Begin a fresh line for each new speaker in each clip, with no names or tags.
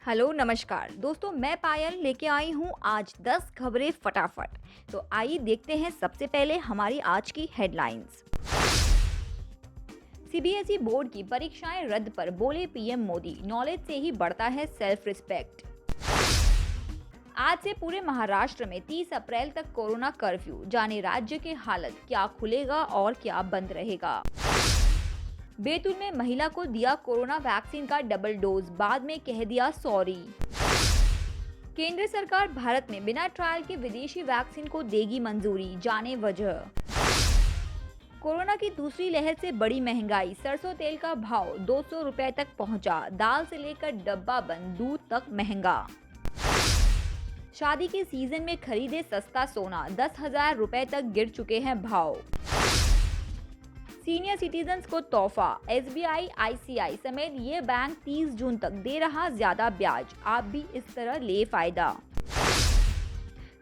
Hello नमस्कार दोस्तों, मैं पायल लेके आई हूँ आज 10 खबरें फटाफट। तो आइए देखते हैं सबसे पहले हमारी आज की हेडलाइंस। सीबीएसई बोर्ड की परीक्षाएं रद्द पर बोले पीएम मोदी, नॉलेज से ही बढ़ता है सेल्फ रिस्पेक्ट। आज से पूरे महाराष्ट्र में 30 अप्रैल तक कोरोना कर्फ्यू, जाने राज्य की हालत, क्या खुलेगा और क्या बंद रहेगा। बैतूल में महिला को दिया कोरोना वैक्सीन का डबल डोज, बाद में कह दिया सॉरी। केंद्र सरकार भारत में बिना ट्रायल के विदेशी वैक्सीन को देगी मंजूरी, जाने वजह। कोरोना की दूसरी लहर से बड़ी महंगाई, सरसों तेल का भाव 200 रुपए तक पहुंचा, दाल से लेकर डब्बा बंद दूध तक महंगा। शादी के सीजन में खरीदे सस्ता सोना, 10,000 रुपए तक गिर चुके हैं भाव। सीनियर सिटीजन्स को तोहफा, एसबीआई, आईसीआई समेत ये बैंक 30 जून तक दे रहा ज्यादा ब्याज, आप भी इस तरह ले फायदा।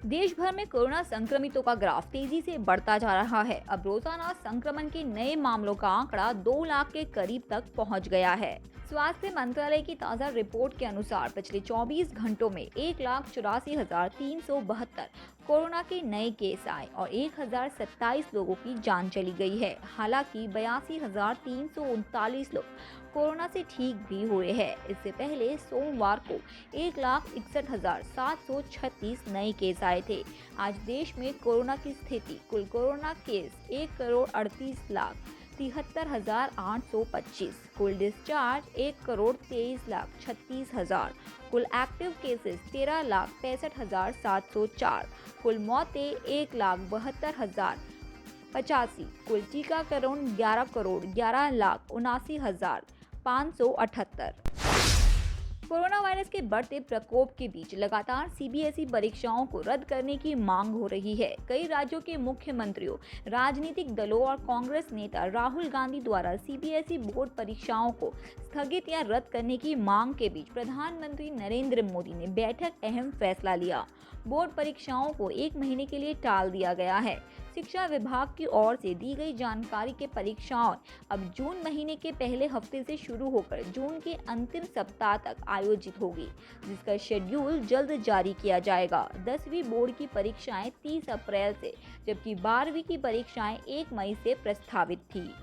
देश भर में कोरोना संक्रमितों का ग्राफ तेजी से बढ़ता जा रहा है। अब रोजाना संक्रमण के नए मामलों का आंकड़ा 2 लाख के करीब तक पहुंच गया है। स्वास्थ्य मंत्रालय की ताज़ा रिपोर्ट के अनुसार पिछले 24 घंटों में 1,84,372 कोरोना के नए केस आए और 1,027 लोगों की जान चली गई है। हालांकि 82,339 लोग कोरोना से ठीक भी हुए हैं। इससे पहले सोमवार को 1,61,736 नए केस आए थे। आज देश में कोरोना की स्थिति, कुल कोरोना केस 1,38,73,825, कुल डिस्चार्ज 1,23,36,000, कुल एक्टिव केसेस 13,65,704, कुल मौतें 1,72,085, कुल टीकाकरण 11,11,79,578। कोरोना वायरस के बढ़ते प्रकोप के बीच लगातार सीबीएसई परीक्षाओं को रद्द करने की मांग हो रही है। कई राज्यों के मुख्यमंत्रियों, राजनीतिक दलों और कांग्रेस नेता राहुल गांधी द्वारा सीबीएसई बोर्ड परीक्षाओं को स्थगित या रद्द करने की मांग के बीच प्रधानमंत्री नरेंद्र मोदी ने बैठक अहम फैसला लिया। बोर्ड परीक्षाओं को 1 महीने के लिए टाल दिया गया है। शिक्षा विभाग की ओर से दी गई जानकारी के परीक्षाएं अब जून महीने के पहले हफ्ते से शुरू होकर जून के अंतिम सप्ताह तक आयोजित होगी, जिसका शेड्यूल जल्द जारी किया जाएगा। 10वीं बोर्ड की परीक्षाएं 30 अप्रैल से, जबकि 12वीं की परीक्षाएं 1 मई से प्रस्तावित थी।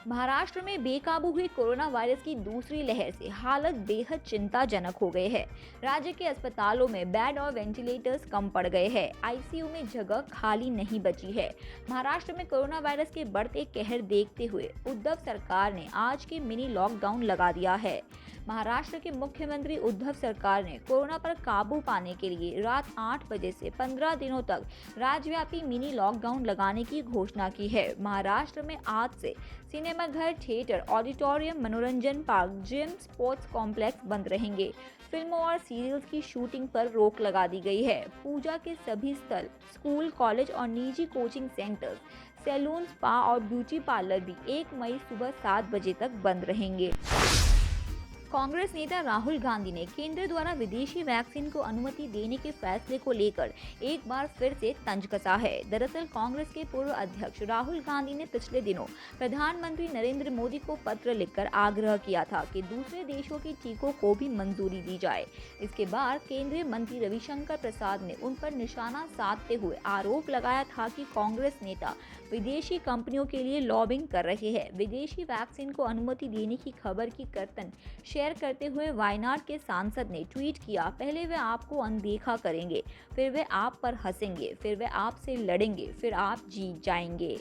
महाराष्ट्र में बेकाबू हुई कोरोना वायरस की दूसरी लहर से हालत बेहद चिंताजनक हो गई है। राज्य के अस्पतालों में बेड और वेंटिलेटर्स कम पड़ गए हैं। आईसीयू में जगह खाली नहीं बची है। महाराष्ट्र में कोरोना वायरस के बढ़ते कहर देखते हुए उद्धव सरकार ने आज के मिनी लॉकडाउन लगा दिया है। महाराष्ट्र के मुख्यमंत्री उद्धव सरकार ने कोरोना पर काबू पाने के लिए रात 8 बजे से 15 दिनों तक राज्यव्यापी मिनी लॉकडाउन लगाने की घोषणा की है। महाराष्ट्र में आज से सिनेमाघर, थिएटर, ऑडिटोरियम, मनोरंजन पार्क, जिम, स्पोर्ट्स कॉम्प्लेक्स बंद रहेंगे। फिल्मों और सीरियल्स की शूटिंग पर रोक लगा दी गई है। पूजा के सभी स्थल, स्कूल, कॉलेज और निजी कोचिंग सेंटर्स, सैलून, स्पा और ब्यूटी पार्लर भी 1 मई सुबह 7 बजे तक बंद रहेंगे। कांग्रेस नेता राहुल गांधी ने केंद्र द्वारा विदेशी वैक्सीन को अनुमति देने के फैसले को लेकर एक बार फिर से तंज कसा है। दरअसल कांग्रेस के पूर्व अध्यक्ष राहुल गांधी ने पिछले दिनों प्रधानमंत्री नरेंद्र मोदी को पत्र लिखकर आग्रह किया था कि दूसरे देशों के टीकों को भी मंजूरी दी जाए। इसके बाद केंद्रीय मंत्री रविशंकर प्रसाद ने उन पर निशाना साधते हुए आरोप लगाया था कि कांग्रेस नेता विदेशी कंपनियों के लिए लॉबिंग कर रहे हैं। विदेशी वैक्सीन को अनुमति देने की खबर की कर्तन शेयर करते हुए वायनाड के सांसद ने ट्वीट किया, पहले वे आपको अनदेखा करेंगे, फिर वे आप पर हंसेंगे, फिर वे आपसे लड़ेंगे, फिर आप जीत जाएंगे।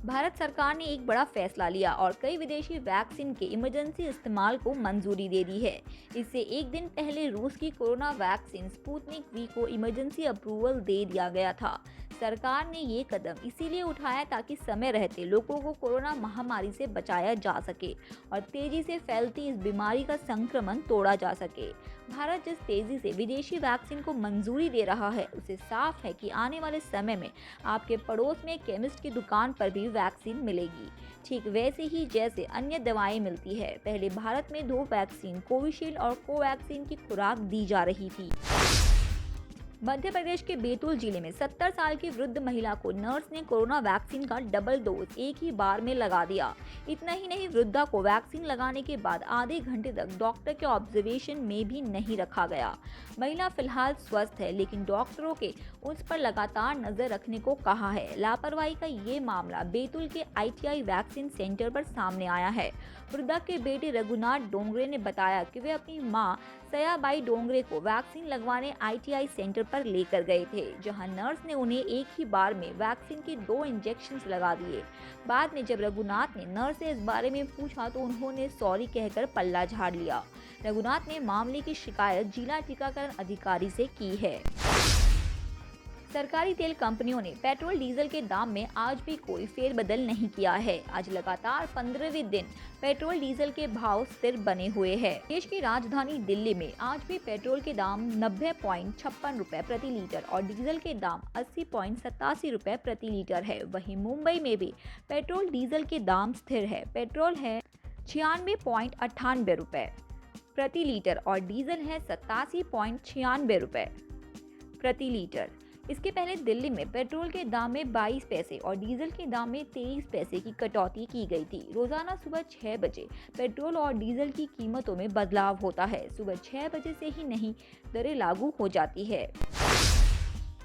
भारत सरकार ने एक बड़ा फैसला लिया और कई विदेशी वैक्सीन के इमरजेंसी इस्तेमाल को मंजूरी दे दी है। इससे एक दिन पहले रूस की कोरोना वैक्सीन स्पुतनिक वी को इमरजेंसी अप्रूवल दे दिया गया था। सरकार ने ये कदम इसीलिए उठाया ताकि समय रहते लोगों को कोरोना महामारी से बचाया जा सके और तेजी से फैलती इस बीमारी का संक्रमण तोड़ा जा सके। भारत जिस तेजी से विदेशी वैक्सीन को मंजूरी दे रहा है, उससे साफ है कि आने वाले समय में आपके पड़ोस में केमिस्ट की दुकान पर भी वैक्सीन मिलेगी, ठीक वैसे ही जैसे अन्य दवाएं मिलती है। पहले भारत में 2 वैक्सीन, कोविशील्ड और कोवैक्सीन की खुराक दी जा रही थी। मध्य प्रदेश के बैतूल जिले में 70 साल की वृद्ध महिला को नर्स ने कोरोना वैक्सीन का डबल डोज एक ही बार में लगा दिया। इतना ही नहीं, वृद्धा को वैक्सीन लगाने के बाद आधे घंटे तक डॉक्टर के ऑब्जर्वेशन में भी नहीं रखा गया। महिला फिलहाल स्वस्थ है, लेकिन डॉक्टरों के उस पर लगातार नजर रखने को कहा है। लापरवाही का ये मामला बैतूल के ITI वैक्सीन सेंटर पर सामने आया है। वृद्धा के बेटे रघुनाथ डोंगरे ने बताया कि वे अपनी मां सयाबाई डोंगरे को वैक्सीन लगवाने ITI सेंटर पर लेकर गए थे, जहां नर्स ने उन्हें एक ही बार में वैक्सीन के 2 इंजेक्शन लगा दिए। बाद में जब रघुनाथ ने नर्स से इस बारे में पूछा तो उन्होंने सॉरी कहकर पल्ला झाड़ लिया। रघुनाथ ने मामले की शिकायत जिला टीकाकरण अधिकारी से की है। सरकारी तेल कंपनियों ने पेट्रोल डीजल के दाम में आज भी कोई फेरबदल नहीं किया है। आज लगातार 15वें दिन पेट्रोल डीजल के भाव स्थिर बने हुए हैं। देश की राजधानी दिल्ली में आज भी पेट्रोल के दाम 90.56 रुपए प्रति लीटर और डीजल के दाम 80.87 रुपए प्रति लीटर है। वहीं मुंबई में भी पेट्रोल डीजल के दाम स्थिर है। पेट्रोल है 96.98 रुपए प्रति लीटर और डीजल है 87.96 रुपए प्रति लीटर। इसके पहले दिल्ली में पेट्रोल के दाम में 22 पैसे और डीजल के दाम में 23 पैसे की कटौती की गई थी। रोजाना सुबह 6 बजे पेट्रोल और डीजल की कीमतों में बदलाव होता है। सुबह 6 बजे से ही नई दरें लागू हो जाती है।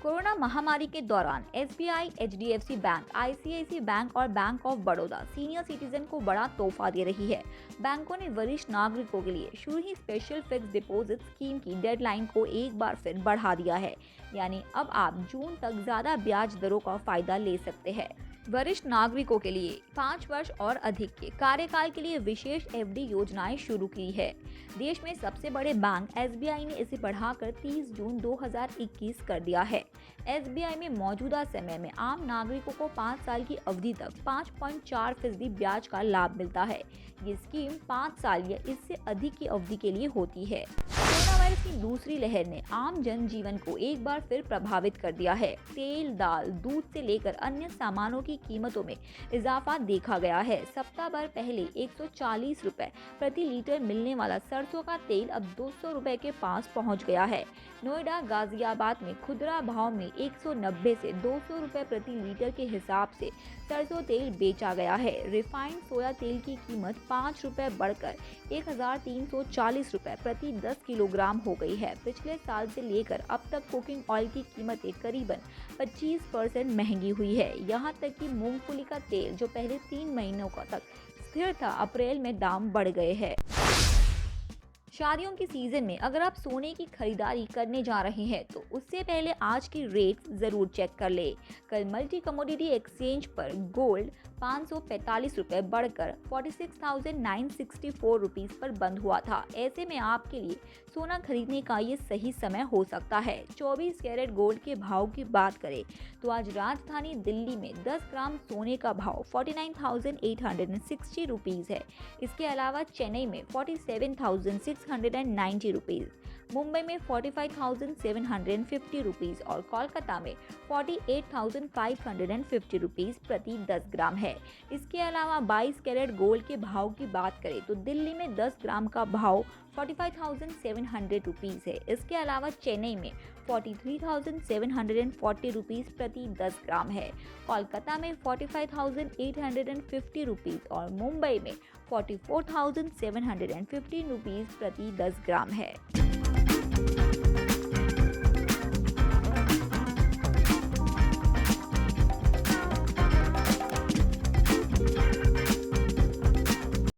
कोरोना महामारी के दौरान SBI, HDFC bank, ICICI bank और bank of Baroda senior citizen को बड़ा तोहफा दे रही है। बैंकों ने वरिष्ठ नागरिकों के लिए शुरू ही स्पेशल फिक्स डिपॉजिट स्कीम की डेडलाइन को एक बार फिर बढ़ा दिया है, यानी अब आप जून तक ज्यादा ब्याज दरों का फायदा ले सकते हैं। वरिष्ठ नागरिकों के लिए 5 वर्ष और अधिक के कार्यकाल के लिए विशेष FD योजनाएं शुरू की है। देश में सबसे बड़े बैंक SBI ने इसे बढ़ाकर 30 जून 2021 कर दिया है। SBI में मौजूदा समय में आम नागरिकों को 5 साल की अवधि तक 5.4% ब्याज का लाभ मिलता है। ये स्कीम 5 साल या इससे अधिक की अवधि के लिए होती है। कोरोना वायरस की दूसरी लहर ने आम जनजीवन को एक बार फिर प्रभावित कर दिया है। तेल, दाल, दूध से लेकर अन्य सामानों की कीमतों में इजाफा देखा गया है। सप्ताह भर पहले 140 रुपए प्रति लीटर मिलने वाला सरसों का तेल अब 200 रुपए के पास पहुंच गया है। नोएडा, गाजियाबाद में खुदरा भाव में 190 से 200 रुपए प्रति लीटर के हिसाब से सरसों तेल बेचा गया है। रिफाइंड सोया तेल की कीमत 5 रुपए बढ़कर 1340 रुपए प्रति 10 किलोग्राम हो गई है। पिछले साल से लेकर अब तक कुकिंग ऑयल की कीमतें करीबन 25% महंगी हुई है। यहाँ तक कि मूंगफली का तेल जो पहले 3 महीनों का तक स्थिर था, अप्रैल में दाम बढ़ गए हैं। शादियों के सीजन में अगर आप सोने की खरीदारी करने जा रहे हैं तो उससे पहले आज की रेट जरूर चेक कर ले। कल मल्टी कमोडिटी एक्सचेंज पर गोल्ड 545 रुपए बढ़कर 46,964 रुपीस पर बंद हुआ था। ऐसे में आपके लिए सोना खरीदने का ये सही समय हो सकता है। 24 कैरेट गोल्ड के भाव की बात करें तो आज राजधानी दिल्ली में 10 ग्राम सोने का भाव 49,860 रुपीस है। इसके अलावा चेन्नई में 47,690 रुपीस, मुंबई में 45,750 रुपीस और कोलकाता में 48,550 रुपीस प्रति 10 ग्राम है। इसके अलावा 22 कैरेट गोल्ड के भाव की बात करें तो दिल्ली में 10 ग्राम का भाव 45,700 रुपीस है। इसके अलावा चेन्नई में 43,740 रुपीस प्रति 10 ग्राम है। कोलकाता में 45,850 रुपीस और मुंबई में 44,750 रुपीस प्रति 10 ग्राम है।